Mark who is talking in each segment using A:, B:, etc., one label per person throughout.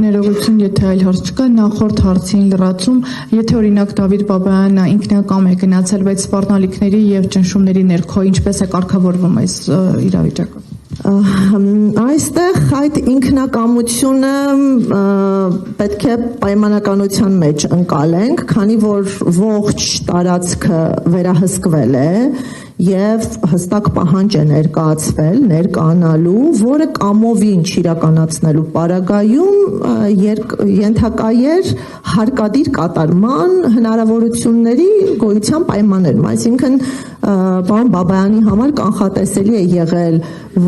A: Ներողություն, եթե այլ հարց չկա, նախորդ հարցին լրացում, եթե օրինակ Դավիթ Բաբայանը ինքնակամ է գնացել, բայց սպառնալիքների եւ ճնշումների ներքո ինչպես է կարգավորվում այս իրավիճակը։
B: Այստեղ այդ ինքնակամությունը պետք է պայմանականության մեջ ընկալենք, քանի որ ողջ տարածքը վերահսկվել է եւ հստակ պահանջ է ներկայանալու, որը կամովին չիրականացնելու պարագայում ենթակա էր հարկադիր կատարման հնարավորությունների գոյության պայմաններում, այսինքն պարոն Բաբայանի համար կանխատեսելի է եղել,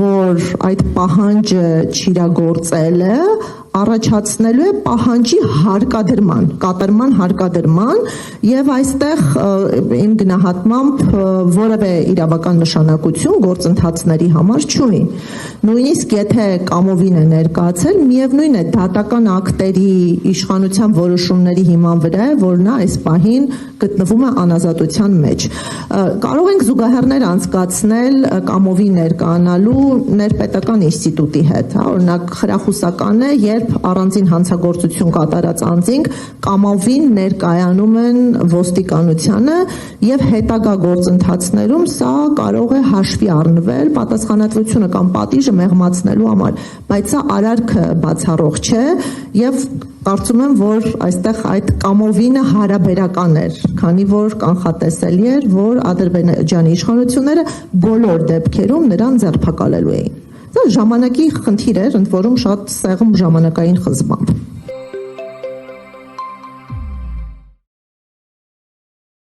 B: որ այդ պահանջը չիրագործելը առաջացնելու է պահանջի կատարման հարկադրման եւ այստեղ իմ գնահատմամբ որևէ իրավական նշանակություն գործընթացների համար չունի։ Նույնիսկ եթե կամովին է ներկայացել, միևնույն է դատական ակտերի իշխանության որոշումների հիման վրա է, որ նա այս պահին գտնվում է անազատության մեջ։ Կարող ենք զուգահեռներ անցկացնել կամովի ներկայանալու ներպետական ինստիտուտի հետ, օրինակ խրախուսական է, երբ առանձին հանցագործություն կատարած անձինք կամովին ներկայանում են ոստիկանությանը եւ հետագա գործընթացներում սա կարող է հաշվի առնվել պատասխանատվությունը կամ պատիժը մեղմացնելու համար, բայց սա արարքը բացառող չէ եւ կարծում եմ, որ այստեղ այդ կամովինը հարաբերական էր, քանի որ կանխատեսելի էր, որ Ադրբեջանի իշխանությունները բոլոր դեպքերում նրան ձերբակալելու էին։ Դա ժամանակի խնդիր էր, ընդ որում շատ սեղմ ժամանակային խզմամբ։